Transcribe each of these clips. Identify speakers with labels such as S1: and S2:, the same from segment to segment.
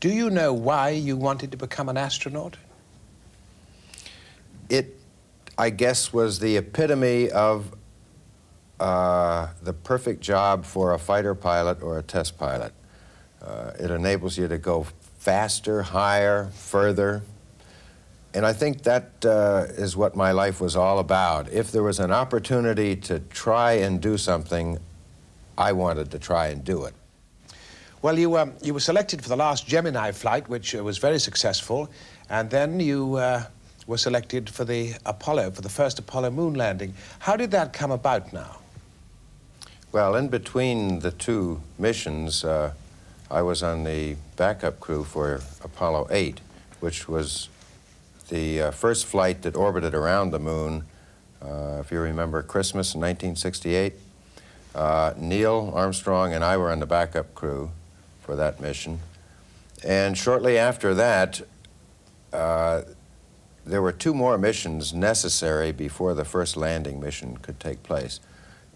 S1: Do you know why you wanted to become an astronaut?
S2: It, I guess, was the epitome of the perfect job for a fighter pilot or a test pilot. It enables you to go faster, higher, further. And I think that is what my life was all about. If there was an opportunity to try and do something, I wanted to try and do it.
S1: Well, you were selected for the last Gemini flight, which was very successful, and then you were selected for the Apollo, for the first Apollo moon landing. How did that come about now?
S2: Well, in between the two missions, I was on the backup crew for Apollo 8, which was the first flight that orbited around the moon, if you remember Christmas in 1968. Neil Armstrong and I were on the backup crew for that mission. And shortly after that, there were two more missions necessary before the first landing mission could take place.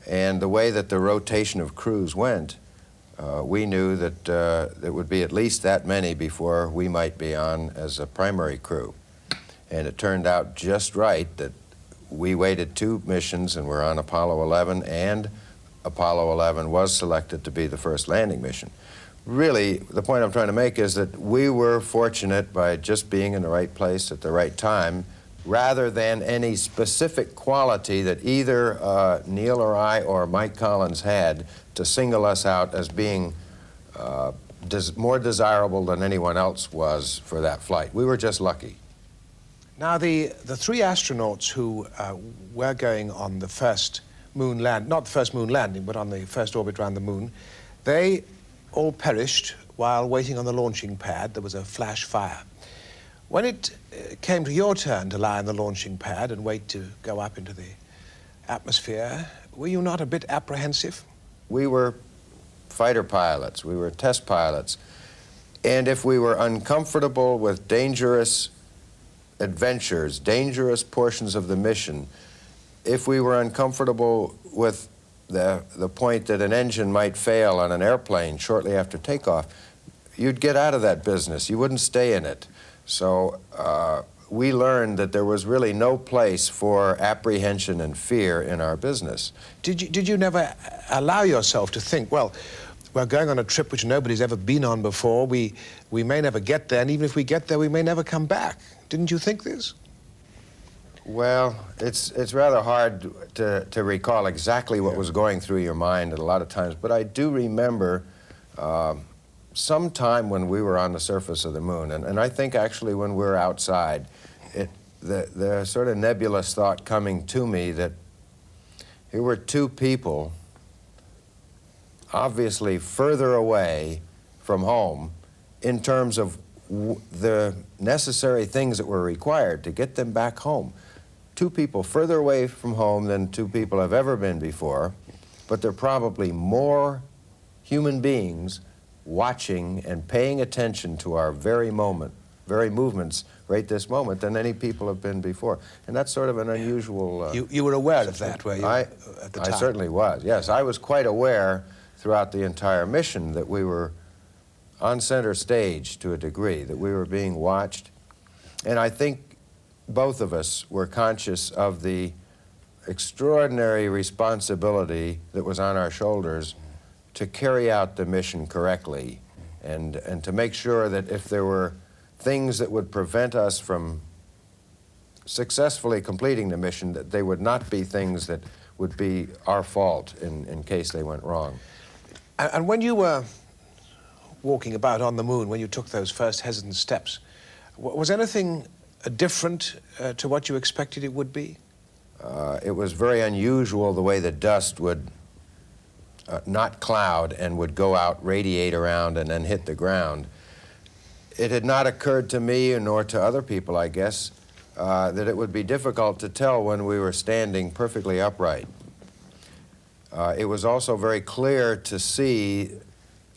S2: And the way that the rotation of crews went, we knew that there would be at least that many before we might be on as a primary crew. And it turned out just right that we waited two missions and were on Apollo 11, and Apollo 11 was selected to be the first landing mission. Really, the point I'm trying to make is that we were fortunate by just being in the right place at the right time, rather than any specific quality that either Neil or I or Mike Collins had to single us out as being more desirable than anyone else was for that flight. We were just lucky.
S1: Now, the three astronauts who were going on the first moon land, not the first moon landing, but on the first orbit around the moon, they all perished while waiting on the launching pad. There was a flash fire. When it came to your turn to lie on the launching pad and wait to go up into the atmosphere, were you not a bit apprehensive?
S2: We were fighter pilots, we were test pilots, and if we were uncomfortable with dangerous adventures, dangerous portions of the mission, if we were uncomfortable with the point that an engine might fail on an airplane shortly after takeoff, you'd get out of that business. You wouldn't stay in it. So we learned that there was really no place for apprehension and fear in our business.
S1: Did you never allow yourself to think, well, we're going on a trip which nobody's ever been on before, we may never get there, and even if we get there, we may never come back? Didn't you think this?
S2: Well, it's rather hard to recall exactly what was going through your mind at a lot of times, but I do remember some time when we were on the surface of the moon, and I think actually when we were outside, the sort of nebulous thought coming to me that here were two people obviously further away from home in terms of the necessary things that were required to get them back home. Two people further away from home than two people have ever been before, but they're probably more human beings watching and paying attention to our very movements right this moment than any people have been before. And that's sort of an unusual...
S1: You were aware of that, were you, at the time?
S2: I certainly was, yes. I was quite aware throughout the entire mission that we were on center stage to a degree, that we were being watched. And I think both of us were conscious of the extraordinary responsibility that was on our shoulders to carry out the mission correctly and to make sure that if there were things that would prevent us from successfully completing the mission, that they would not be things that would be our fault in case they went wrong.
S1: And when you were walking about on the moon, when you took those first hesitant steps, was anything different to what you expected it would be?
S2: It was very unusual the way the dust would not cloud and would go out, radiate around, and then hit the ground. It had not occurred to me, nor to other people, I guess, that it would be difficult to tell when we were standing perfectly upright. It was also very clear to see,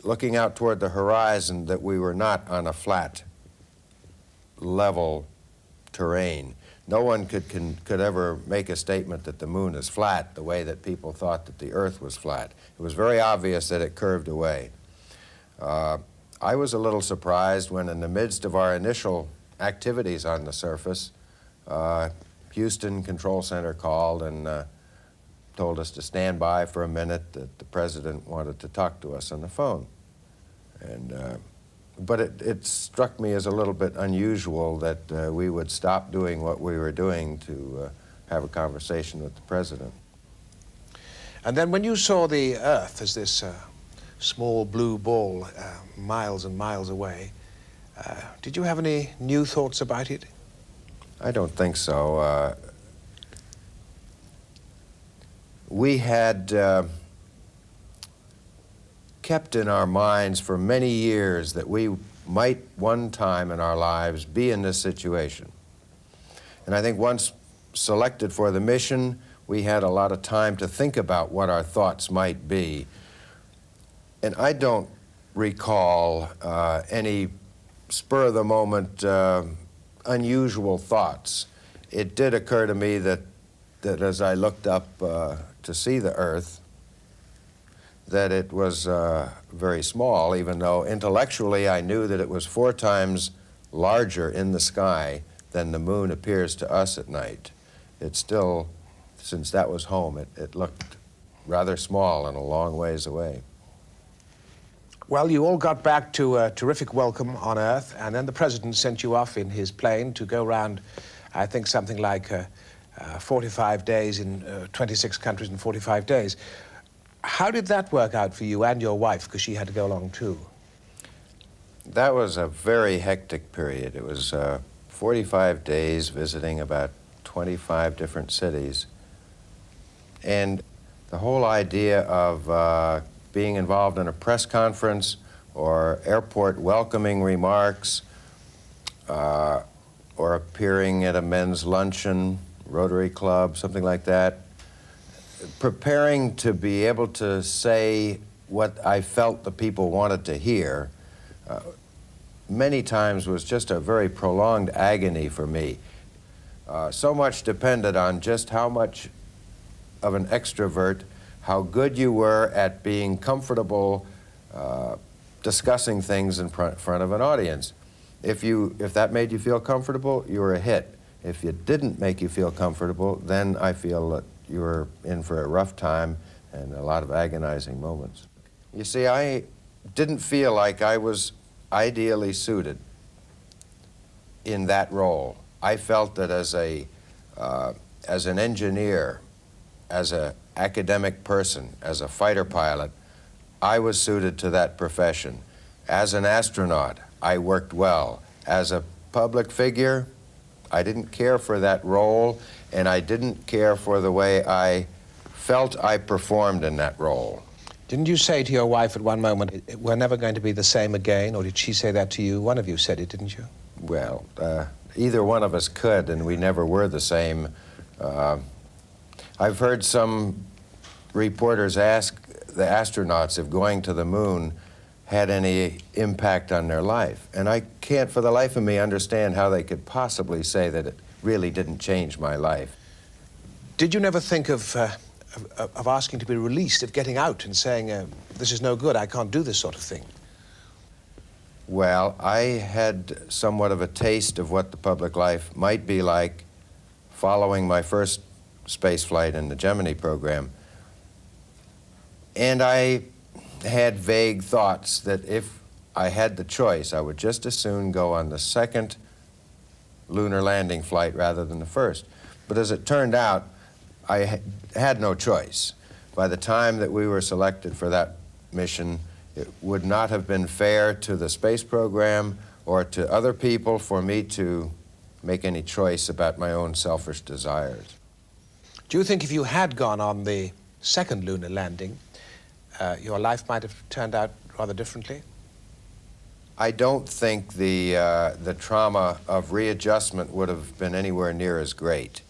S2: looking out toward the horizon, that we were not on a flat, level terrain. No one could ever make a statement that the moon is flat the way that people thought that the Earth was flat. It was very obvious that it curved away. I was a little surprised when, in the midst of our initial activities on the surface, Houston Control Center called and told us to stand by for a minute, that the president wanted to talk to us on the phone. And, but it struck me as a little bit unusual that we would stop doing what we were doing to have a conversation with the president.
S1: And then when you saw the Earth as this small blue ball miles and miles away, did you have any new thoughts about it?
S2: I don't think so. We had kept in our minds for many years that we might one time in our lives be in this situation. And I think once selected for the mission, we had a lot of time to think about what our thoughts might be. And I don't recall any spur-of-the-moment unusual thoughts. It did occur to me that as I looked up to see the Earth, that it was very small, even though intellectually I knew that it was 4 times larger in the sky than the moon appears to us at night. It still, since that was home, it looked rather small and a long ways away.
S1: Well, you all got back to a terrific welcome on Earth, and then the president sent you off in his plane to go around, I think, something like 45 days in 26 countries in 45 days. How did that work out for you and your wife, because she had to go along too?
S2: That was a very hectic period. It was 45 days visiting about 25 different cities. And the whole idea of being involved in a press conference or airport welcoming remarks or appearing at a men's luncheon, Rotary Club, something like that, preparing to be able to say what I felt the people wanted to hear, many times was just a very prolonged agony for me. So much depended on just how much of an extrovert, how good you were at being comfortable discussing things in front of an audience. If that made you feel comfortable, you were a hit. If it didn't make you feel comfortable, then I feel that you were in for a rough time and a lot of agonizing moments. You see, I didn't feel like I was ideally suited in that role. I felt that as an engineer, as an academic person, as a fighter pilot, I was suited to that profession. As an astronaut, I worked well. As a public figure, I didn't care for that role, and I didn't care for the way I felt I performed in that role.
S1: Didn't you say to your wife at one moment, we're never going to be the same again, or did she say that to you? One of you said it, didn't you?
S2: Well, either one of us could, and we never were the same. I've heard some reporters ask the astronauts if going to the moon had any impact on their life. And I can't for the life of me understand how they could possibly say that it really didn't change my life.
S1: Did you never think of asking to be released, of getting out and saying, this is no good, I can't do this sort of thing?
S2: Well, I had somewhat of a taste of what the public life might be like following my first space flight in the Gemini program. And I had vague thoughts that if I had the choice, I would just as soon go on the second lunar landing flight rather than the first. But as it turned out, I had no choice. By the time that we were selected for that mission, it would not have been fair to the space program or to other people for me to make any choice about my own selfish desires.
S1: Do you think if you had gone on the second lunar landing, your life might have turned out rather differently?
S2: I don't think the trauma of readjustment would have been anywhere near as great.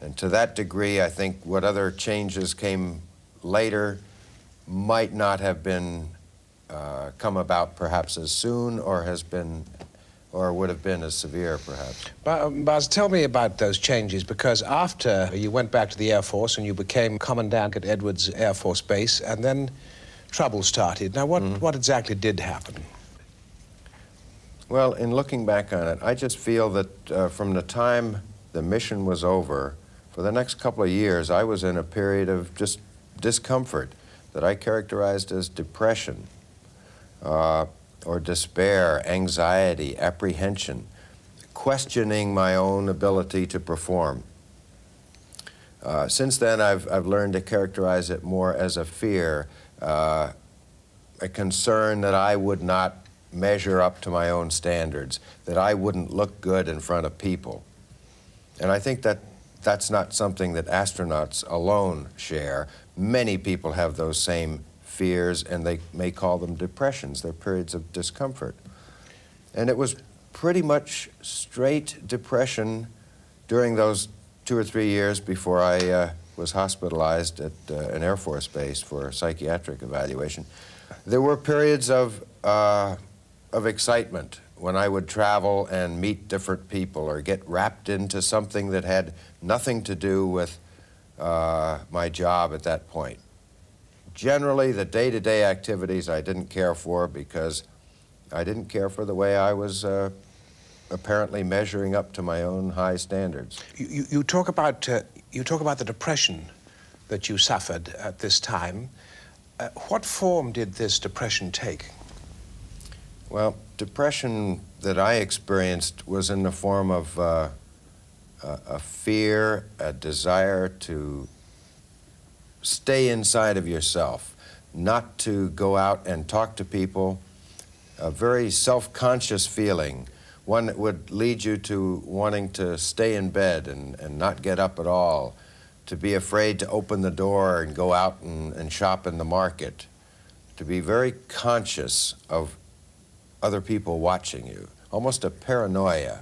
S2: And to that degree, I think what other changes came later might not have been come about perhaps as soon or would have been as severe, perhaps.
S1: Buzz, tell me about those changes, because after you went back to the Air Force and you became commandant at Edwards Air Force Base, and then trouble started. Now, what exactly did happen?
S2: Well, in looking back on it, I just feel that from the time the mission was over, for the next couple of years, I was in a period of just discomfort that I characterized as depression or despair, anxiety, apprehension, questioning my own ability to perform. Since then, I've learned to characterize it more as a fear, a concern that I would not measure up to my own standards, that I wouldn't look good in front of people. And I think that that's not something that astronauts alone share. Many people have those same fears, and they may call them depressions. They're periods of discomfort. And it was pretty much straight depression during those 2 or 3 years before I was hospitalized at an Air Force base for psychiatric evaluation. There were periods of excitement when I would travel and meet different people or get wrapped into something that had nothing to do with my job at that point. Generally, the day-to-day activities I didn't care for because I didn't care for the way I was apparently measuring up to my own high standards.
S1: You talk about the depression that you suffered at this time. What form did this depression take?
S2: Well, depression that I experienced was in the form of a fear, a desire to stay inside of yourself, not to go out and talk to people, a very self-conscious feeling, one that would lead you to wanting to stay in bed and not get up at all, to be afraid to open the door and go out and shop in the market, to be very conscious of other people watching you, almost a paranoia.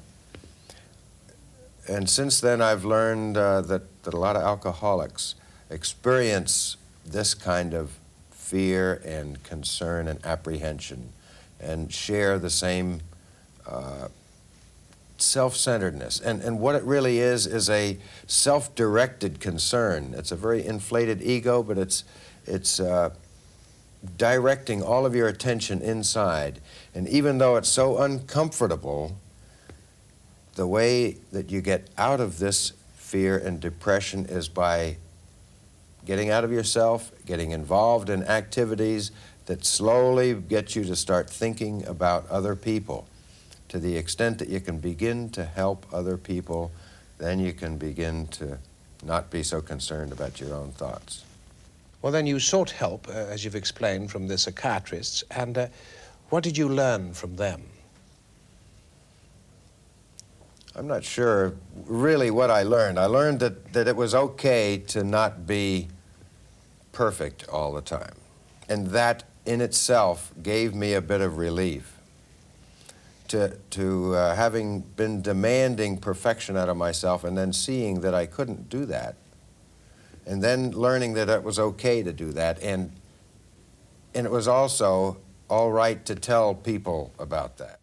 S2: And since then I've learned that a lot of alcoholics experience this kind of fear and concern and apprehension and share the same self-centeredness. And what it really is a self-directed concern. It's a very inflated ego, but it's directing all of your attention inside. And even though it's so uncomfortable, the way that you get out of this fear and depression is by getting out of yourself, getting involved in activities that slowly get you to start thinking about other people. To the extent that you can begin to help other people, then you can begin to not be so concerned about your own thoughts.
S1: Well, then you sought help, as you've explained, from the psychiatrists, and what did you learn from them?
S2: I'm not sure really what I learned. I learned that it was okay to not be perfect all the time. And that in itself gave me a bit of relief. To having been demanding perfection out of myself and then seeing that I couldn't do that, and then learning that it was okay to do that, and it was also all right to tell people about that.